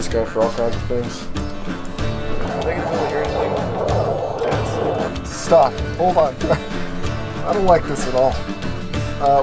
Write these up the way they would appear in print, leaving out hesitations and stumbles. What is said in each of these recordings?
this guy for all kinds of things. I think it's over here. Stop. Hold on. I don't like this at all.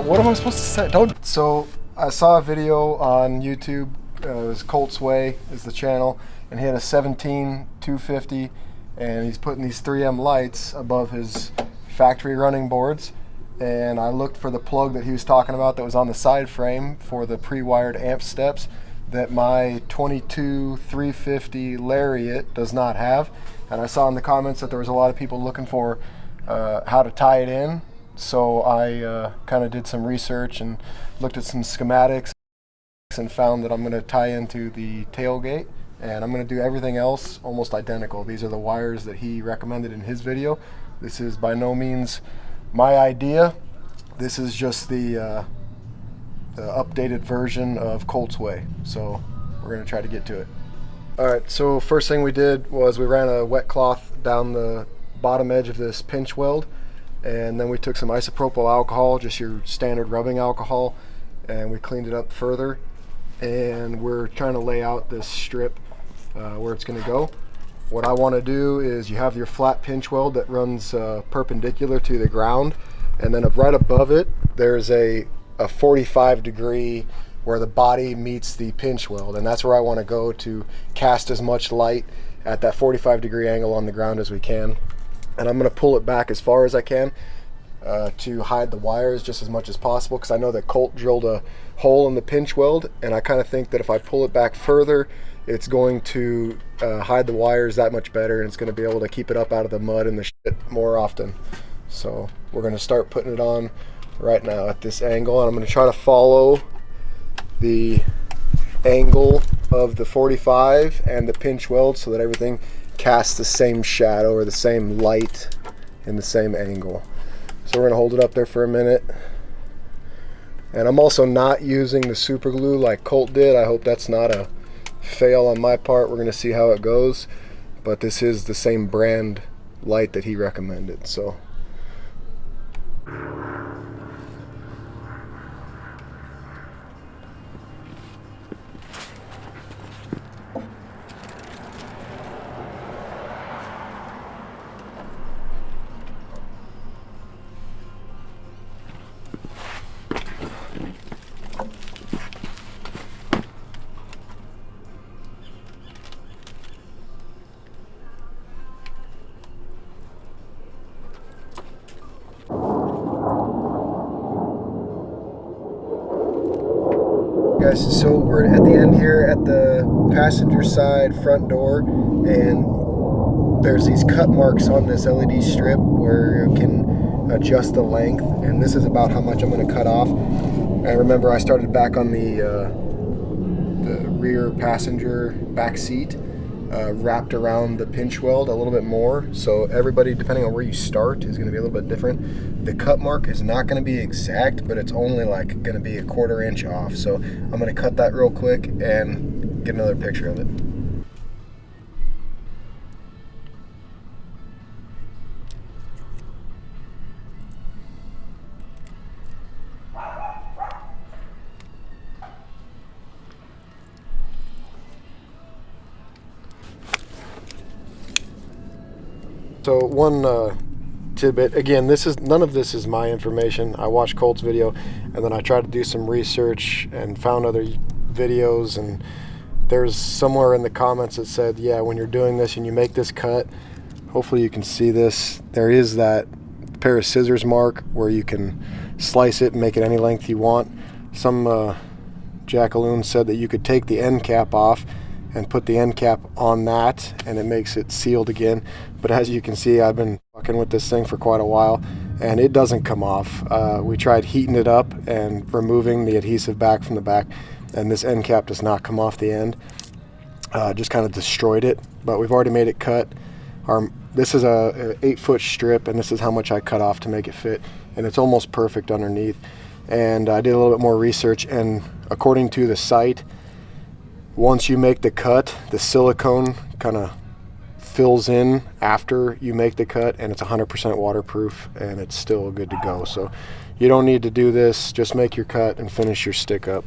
What am I supposed to say? Don't. So I saw a video on YouTube. It was Colts Way is the channel, and he had a 17-250, and he's putting these 3M lights above his factory running boards. And I looked for the plug that he was talking about that was on the side frame for the pre-wired amp steps that my 22-350 Lariat does not have. And I saw in the comments that there was a lot of people looking for how to tie it in. So I kind of did some research and looked at some schematics and found that I'm going to tie into the tailgate, and I'm going to do everything else almost identical. These are the wires that he recommended in his video. This is by no means my idea. This is just the updated version of Colts Way. So we're going to try to get to it. Alright, so first thing we did was we ran a wet cloth down the bottom edge of this pinch weld, and then we took some isopropyl alcohol, just your standard rubbing alcohol, and we cleaned it up further. And we're trying to lay out this strip where it's going to go. What I want to do is you have your flat pinch weld that runs perpendicular to the ground, and then right above it there's a 45 degree where the body meets the pinch weld, and that's where I want to go to cast as much light at that 45 degree angle on the ground as we can. And I'm going to pull it back as far as I can to hide the wires just as much as possible, because I know that Colt drilled a hole in the pinch weld, and I kind of think that if I pull it back further, it's going to hide the wires that much better, and it's going to be able to keep it up out of the mud and the shit more often. So we're going to start putting it on right now at this angle, and I'm going to try to follow the angle of the 45 and the pinch weld so that everything casts the same shadow or the same light in the same angle. So we're going to hold it up there for a minute. And I'm also not using the super glue like Colt did. I hope that's not a fail on my part. We're going to see how it goes. But this is the same brand light that he recommended. So guys, so we're at the end here at the passenger side front door, and there's these cut marks on this LED strip where you can adjust the length, and this is about how much I'm going to cut off. And remember, I started back on the rear passenger back seat, wrapped around the pinch weld a little bit more, so everybody, depending on where you start, is going to be a little bit different. The cut mark is not going to be exact, but it's only like going to be a 1/4 inch off. So I'm going to cut that real quick and get another picture of it. So one tidbit, again, none of this is my information. I watched Colt's video, and then I tried to do some research and found other videos, and there's somewhere in the comments that said, yeah, when you're doing this and you make this cut, hopefully you can see this, there is that pair of scissors mark where you can slice it and make it any length you want. Some jackaloon said that you could take the end cap off and put the end cap on that, and it makes it sealed again. But as you can see, I've been fucking with this thing for quite a while, and it doesn't come off. We tried heating it up and removing the adhesive back from the back, and this end cap does not come off the end. Just kind of destroyed it, but we've already made it cut. This is a 8-foot strip, and this is how much I cut off to make it fit, and it's almost perfect underneath. And I did a little bit more research, and according to the site, once you make the cut, the silicone kind of fills in after you make the cut, and it's 100% waterproof, and it's still good to go. So you don't need to do this, just make your cut and finish your stick up.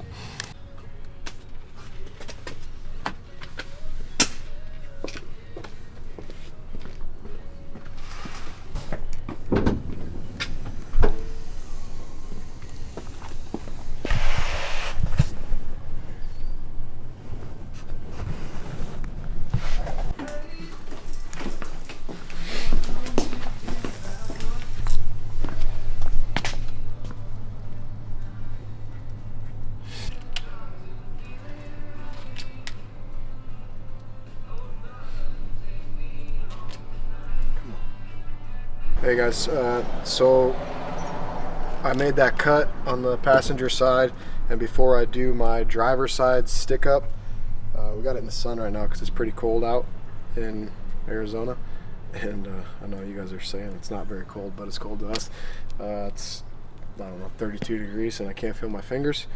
Hey guys, so I made that cut on the passenger side, and before I do my driver's side stick up, we got it in the sun right now because it's pretty cold out in Arizona, and I know you guys are saying it's not very cold, but it's cold to us. It's, I don't know, 32 degrees and I can't feel my fingers,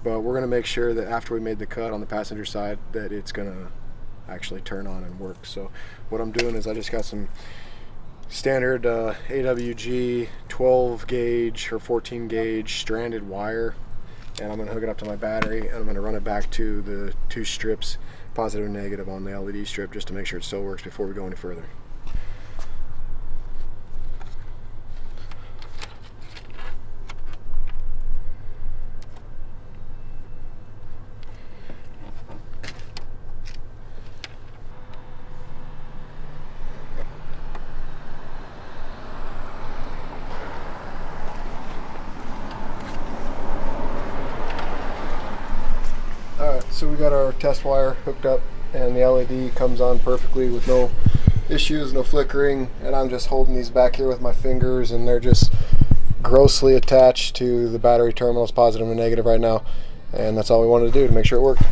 but we're gonna make sure that after we made the cut on the passenger side that it's gonna actually turn on and work. So what I'm doing is I just got some standard AWG 12 gauge or 14 gauge stranded wire, and I'm going to hook it up to my battery, and I'm going to run it back to the two strips, positive and negative, on the LED strip, just to make sure it still works before we go any further. Alright, so we got our test wire hooked up and the LED comes on perfectly with no issues, no flickering, and I'm just holding these back here with my fingers, and they're just grossly attached to the battery terminals, positive and negative right now, and that's all we wanted to do to make sure it worked.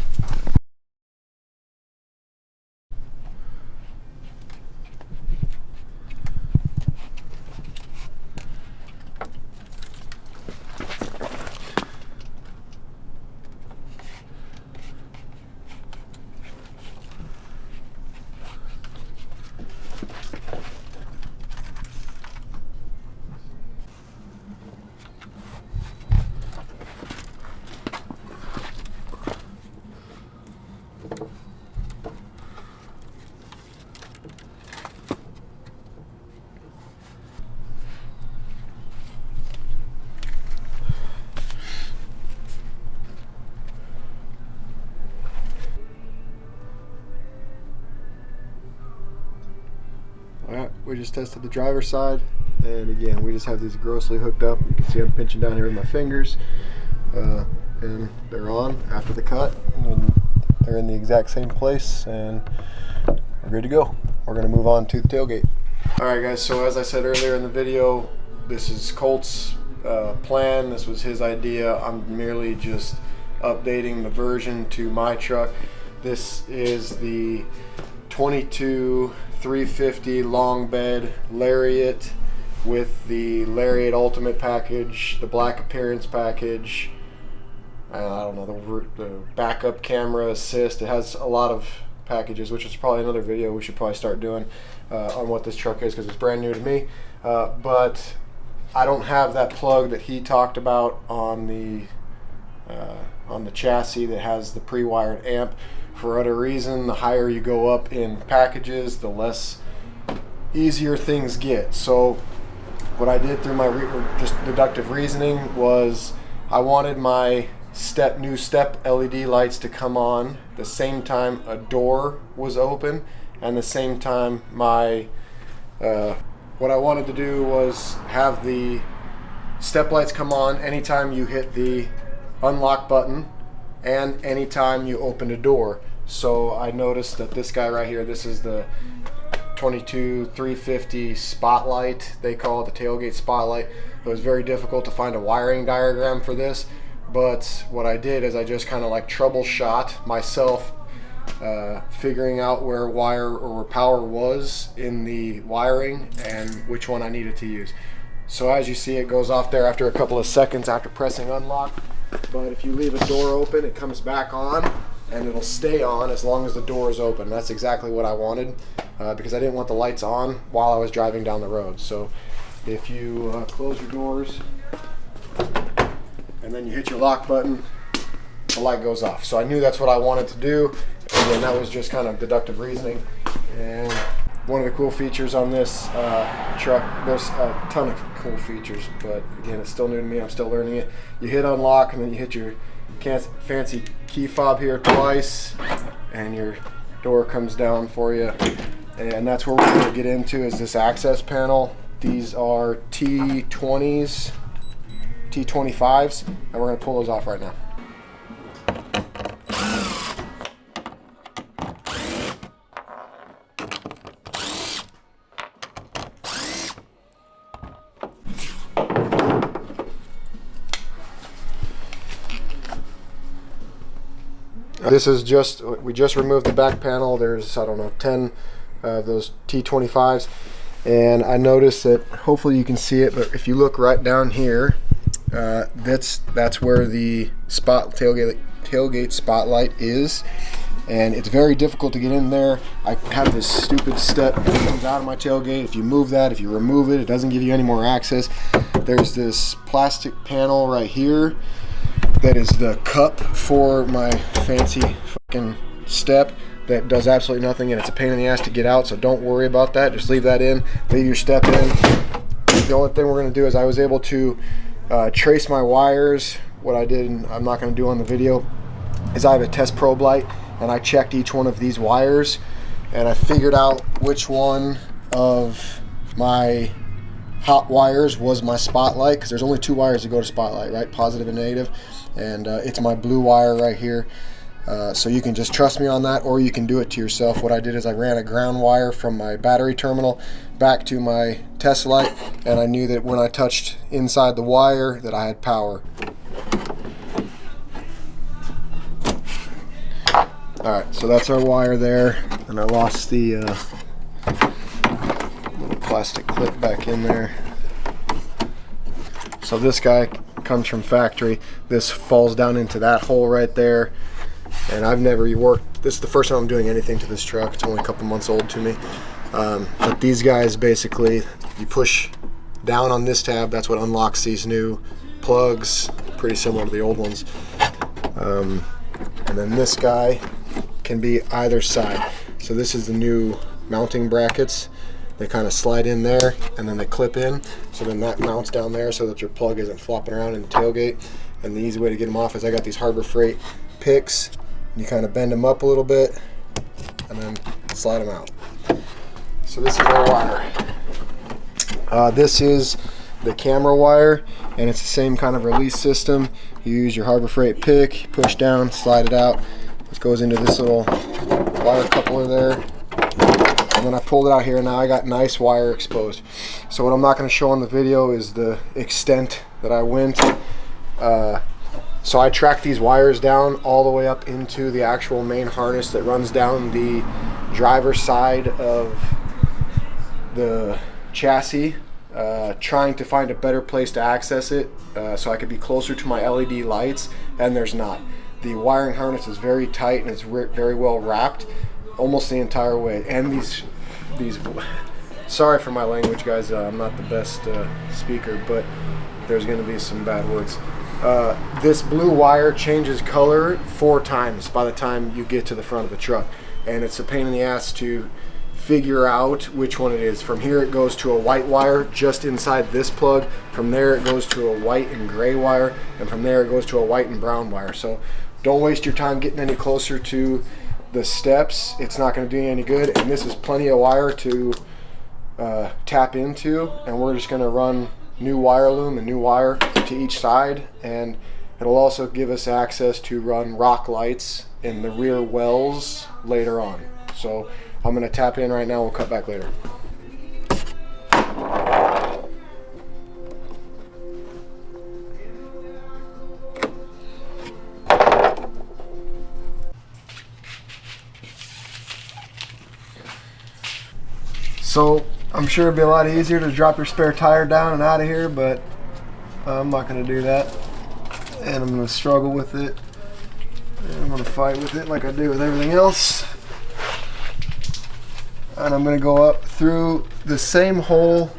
Alright, we just tested the driver's side, and again, we just have these grossly hooked up. You can see I'm pinching down here with my fingers, and they're on after the cut, and they're in the exact same place, and we're good to go. We're going to move on to the tailgate. Alright guys, so as I said earlier in the video, this is Colt's plan. This was his idea. I'm merely just updating the version to my truck. This is the 22 350 long bed Lariat with the Lariat Ultimate package, the black appearance package, I don't know, the backup camera assist. It has a lot of packages, which is probably another video we should probably start doing on what this truck is, because it's brand new to me. But I don't have that plug that he talked about on the chassis that has the pre-wired amp. For whatever reason, the higher you go up in packages, the less easier things get. So what I did through my just deductive reasoning was I wanted my new step LED lights to come on the same time a door was open, and the same time my what I wanted to do was have the step lights come on anytime you hit the unlock button and anytime you open a door. So I noticed that this guy right here, this is the 22 350 spotlight, they call it the tailgate spotlight. It was very difficult to find a wiring diagram for this, but what I did is I just kind of like troubleshot myself, figuring out where wire or where power was in the wiring and which one I needed to use. So as you see, it goes off there after a couple of seconds after pressing unlock, but if you leave a door open, it comes back on and it'll stay on as long as the door is open. That's exactly what I wanted, because I didn't want the lights on while I was driving down the road. So if you close your doors and then you hit your lock button, the light goes off. So I knew that's what I wanted to do, and then that was just kind of deductive reasoning. And one of the cool features on this truck, there's a ton of cool features, but again, it's still new to me. I'm still learning it. You hit unlock and then you hit your fancy key fob here twice, and your door comes down for you. And that's where we're going to get into, is this access panel. These are T20s, T25s, and we're going to pull those off right now. This is just, we just removed the back panel. There's, I don't know, 10 of those T25s. And I noticed that, hopefully you can see it, but if you look right down here, that's where the tailgate spotlight is. And it's very difficult to get in there. I have this stupid step that comes out of my tailgate. If you move that, if you remove it, it doesn't give you any more access. There's this plastic panel right here that is the cup for my fancy fucking step that does absolutely nothing, and it's a pain in the ass to get out, so don't worry about that. Just leave that in, leave your step in. The only thing we're going to do is I was able to trace my wires. What I did, and I'm not going to do on the video, is I have a test probe light, and I checked each one of these wires, and I figured out which one of my hot wires was my spotlight, because there's only 2 wires that go to spotlight, right? Positive and negative. And it's my blue wire right here. So you can just trust me on that, or you can do it to yourself. What I did is I ran a ground wire from my battery terminal back to my test light, and I knew that when I touched inside the wire that I had power. Alright, so that's our wire there, and I lost the little plastic clip back in there. So this guy comes from factory. This falls down into that hole right there, and I've never worked, this is the first time I'm doing anything to this truck. It's only a couple months old to me. But these guys, basically, you push down on this tab, that's what unlocks these new plugs, pretty similar to the old ones. And then this guy can be either side. So this is the new mounting brackets. They kind of slide in there and then they clip in. So then that mounts down there so that your plug isn't flopping around in the tailgate. And the easy way to get them off is I got these Harbor Freight picks. You kind of bend them up a little bit and then slide them out. So this is our wire. This is the camera wire, and it's the same kind of release system. You use your Harbor Freight pick, push down, slide it out. It goes into this little wire coupler there. And then I pulled it out here, and now I got nice wire exposed. So what I'm not going to show on the video is the extent that I went. So I tracked these wires down all the way up into the actual main harness that runs down the driver's side of the chassis, trying to find a better place to access it so I could be closer to my LED lights, and there's not. The wiring harness is very tight and it's very well wrapped almost the entire way. And these sorry for my language, guys, I'm not the best speaker, but there's going to be some bad words. This blue wire changes color 4 times by the time you get to the front of the truck, and it's a pain in the ass to figure out which one it is. From here it goes to a white wire just inside this plug. From there it goes to a white and gray wire, and from there it goes to a white and brown wire. So don't waste your time getting any closer to the steps. It's not going to do you any good, and this is plenty of wire to tap into, and we're just going to run new wire loom and new wire to each side, and it'll also give us access to run rock lights in the rear wells later on. So I'm going to tap in right now. We'll cut back later. So I'm sure it'd be a lot easier to drop your spare tire down and out of here, but I'm not going to do that. And I'm going to struggle with it. And I'm going to fight with it like I do with everything else. And I'm going to go up through the same hole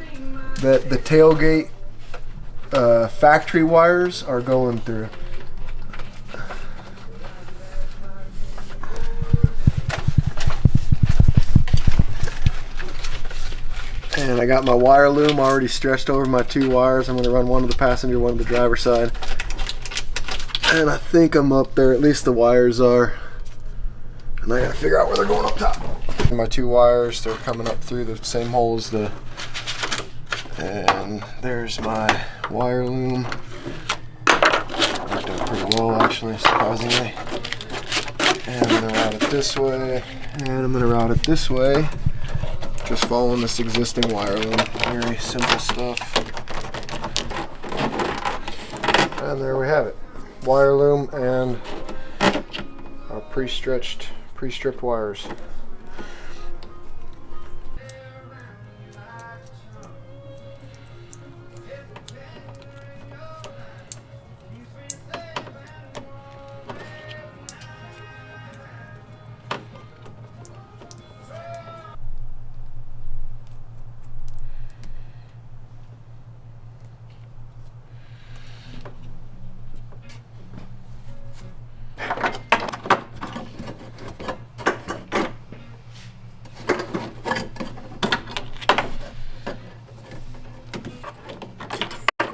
that the tailgate factory wires are going through. And I got my wire loom already stretched over my 2 wires. I'm going to run one to the passenger, one to the driver's side. And I think I'm up there, at least the wires are. And I got to figure out where they're going up top. My 2 wires, they're coming up through the same hole as the, and there's my wire loom. Worked out pretty well, actually, surprisingly. And I'm going to route it this way, and I'm going to route it this way. Just following this existing wire loom. Very simple stuff. And there we have it. Wire loom and our pre-stripped wires.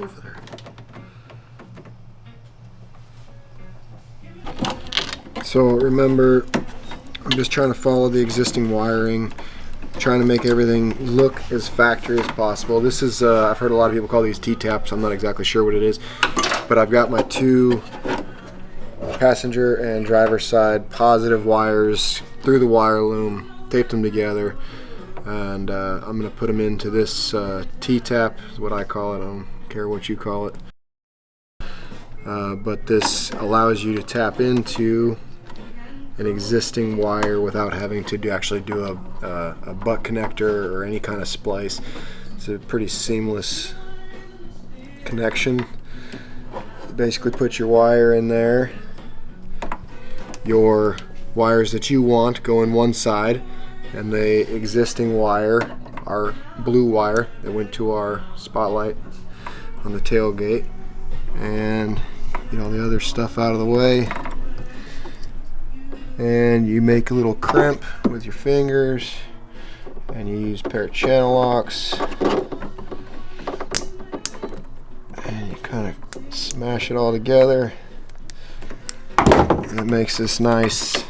Over there. So remember, I'm just trying to follow the existing wiring, trying to make everything look as factory as possible. This is, I've heard a lot of people call these T-taps. I'm not exactly sure what it is, but I've got my two passenger and driver side positive wires through the wire loom, taped them together, and I'm going to put them into this T-tap, is what I call it. I don't care what you call it. But this allows you to tap into an existing wire without having to actually do a butt connector or any kind of splice. It's a pretty seamless connection. Basically put your wire in there. Your wires that you want go in one side, and the existing wire, our blue wire that went to our spotlight on the tailgate, and get all the other stuff out of the way, and you make a little crimp with your fingers, and you use a pair of channel locks, and you kind of smash it all together, and it makes this nice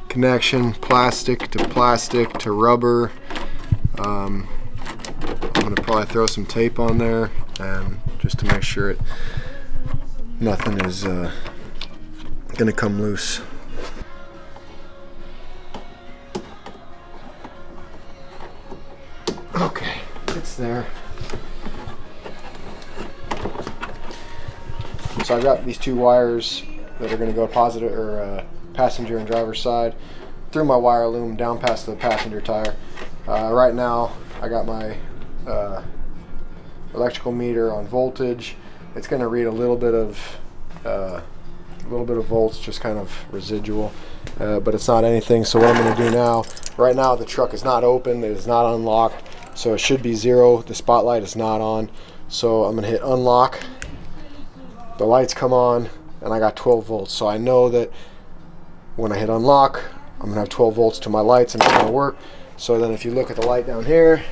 connection, plastic to rubber. I'm going to probably throw some tape on there, and just to make sure nothing is going to come loose. Okay, it's there. So I've got these two wires that are going to go positive or passenger and driver side through my wire loom down past the passenger tire. Right now I got my electrical meter on voltage. It's going to read a little bit of volts, just kind of residual, but it's not anything. So what I'm going to do now, right now the truck is not open, it is not unlocked, so it should be 0. The spotlight is not on, so I'm going to hit unlock. The lights come on, and I got 12 volts. So I know that when I hit unlock, I'm going to have 12 volts to my lights, and it's going to work. So then if you look at the light down here,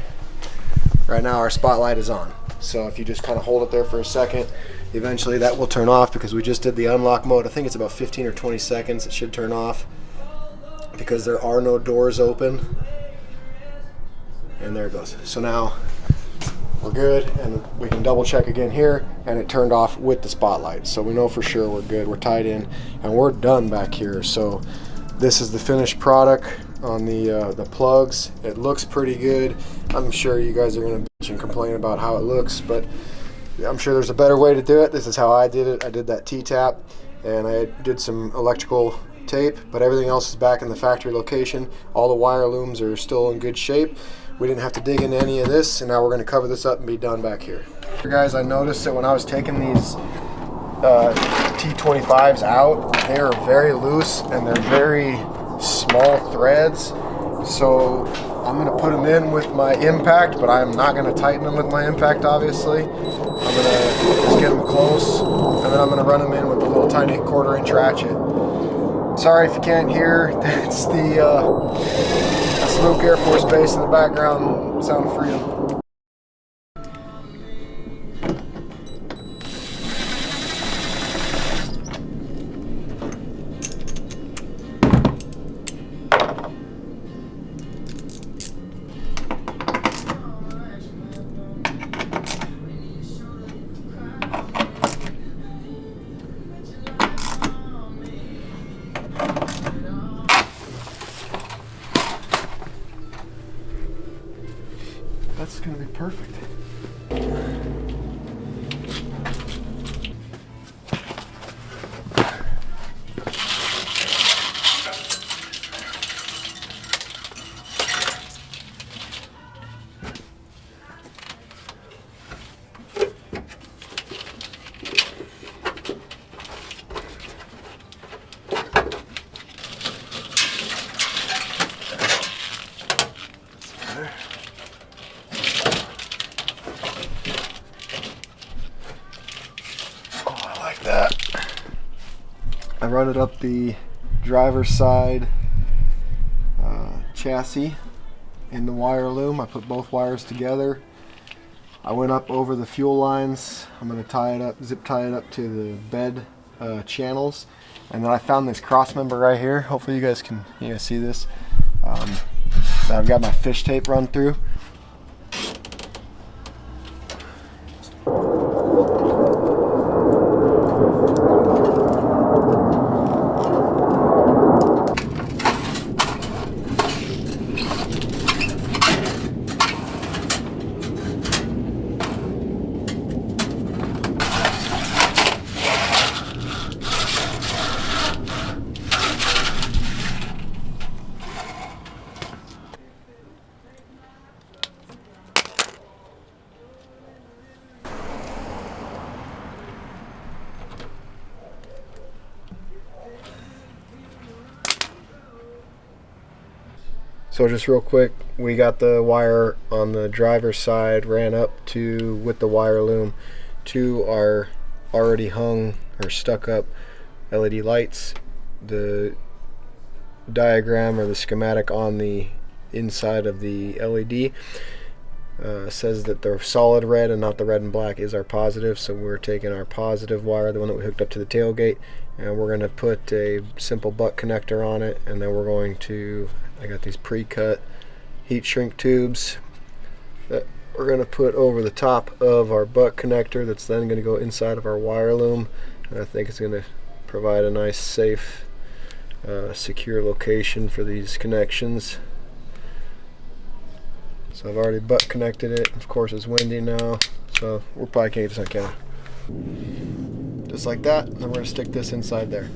right now our spotlight is on. So if you just kind of hold it there for a second, eventually that will turn off, because we just did the unlock mode. I think it's about 15 or 20 seconds it should turn off, because there are no doors open. And there it goes. So now we're good, and we can double check again here, and it turned off with the spotlight. So we know for sure we're good, we're tied in, and we're done back here. So this is the finished product on the plugs. It looks pretty good. I'm sure you guys are going to bitch and complain about how it looks, but I'm sure there's a better way to do it. This is how I did it. I did that T-tap, and I did some electrical tape, but everything else is back in the factory location. All the wire looms are still in good shape. We didn't have to dig into any of this, and now we're going to cover this up and be done back here. Guys, I noticed that when I was taking these T25s out, they are very loose and they're very small threads. So I'm going to put them in with my impact, but I'm not going to tighten them with my impact, obviously. I'm going to just get them close, and then I'm going to run them in with the little tiny 1/4-inch ratchet. Sorry if you can't hear, that's the Luke Air Force Base in the background, Sound of Freedom. That's going to be perfect. run it up the driver's side chassis in the wire loom. I put both wires together. I went up over the fuel lines. I'm going to tie it up, zip tie it up to the bed channels. And then I found this cross member right here. Hopefully you guys can see this. That I've got my fish tape run through. So just real quick, we got the wire on the driver's side, ran up to, with the wire loom, to our already hung or stuck up LED lights. The diagram or the schematic on the inside of the LED says that the solid red and not the red and black is our positive, so we're taking our positive wire, the one that we hooked up to the tailgate, and we're going to put a simple butt connector on it, and then we're going to, I got these pre-cut heat shrink tubes that we're going to put over the top of our butt connector that's then going to go inside of our wire loom, and I think it's going to provide a nice, safe, secure location for these connections. So I've already butt connected it. Of course it's windy now, so we're probably can't get this on camera. Just like that, and then we're going to stick this inside there.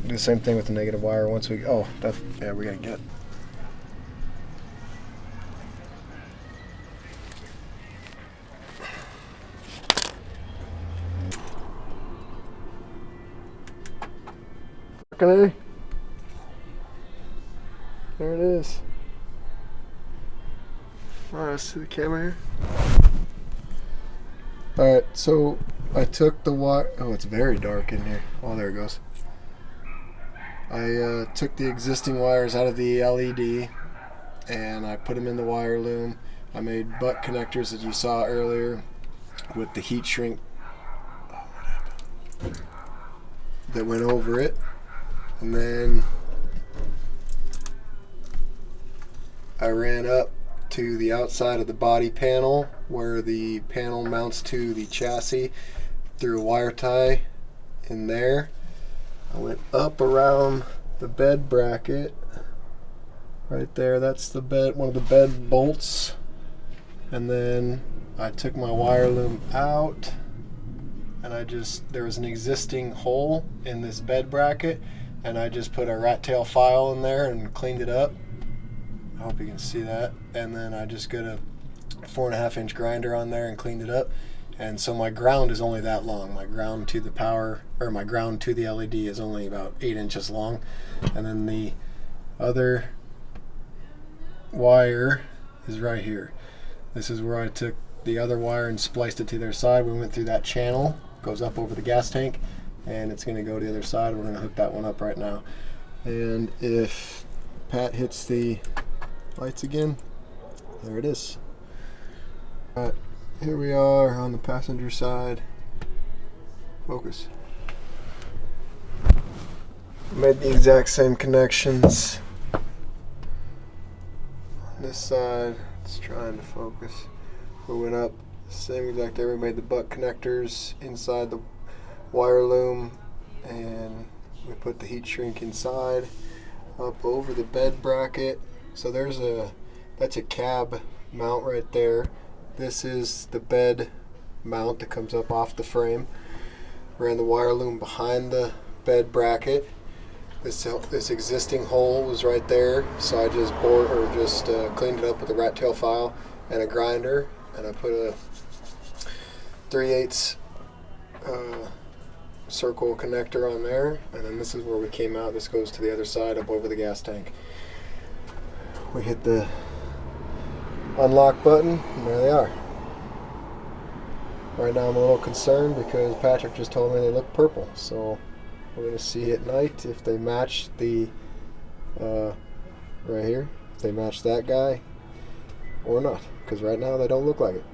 Do the same thing with the negative wire once we, oh, that's, yeah, we got to get. Okay. There it is. Alright, see the camera here? Alright, so I took the wire, oh, it's very dark in here. Oh, there it goes. I took the existing wires out of the LED and I put them in the wire loom. I made butt connectors that you saw earlier with the heat shrink that went over it, and then I ran up to the outside of the body panel where the panel mounts to the chassis through a wire tie in there. I went up around the bed bracket right there. That's the bed, one of the bed bolts, and then I took my wire loom out and I just, there was an existing hole in this bed bracket and I just put a rat tail file in there and cleaned it up. I hope you can see that. And then I just got a 4.5 inch grinder on there and cleaned it up. And so my ground is only that long. My ground to the power, or my ground to the LED is only about 8 inches long. And then the other wire is right here. This is where I took the other wire and spliced it to the other side. We went through that channel, goes up over the gas tank, and it's going to go to the other side. We're going to hook that one up right now. And if Pat hits the lights again, there it is. Alright, here we are on the passenger side. Focus. Made the exact same connections on this side. It's trying to focus. We went up same exact area. We made the butt connectors inside the wire loom, and we put the heat shrink inside up over the bed bracket. So there's that's a cab mount right there. This is the bed mount that comes up off the frame. Ran the wire loom behind the bed bracket. This existing hole was right there, so I just cleaned it up with a rat tail file and a grinder, and I put a 3/8 circle connector on there, and then this is where we came out. This goes to the other side up over the gas tank. We hit the unlock button, and there they are. Right now I'm a little concerned because Patrick just told me they look purple, so We're going to see at night if they match the, right here, if they match that guy or not. Because right now they don't look like it.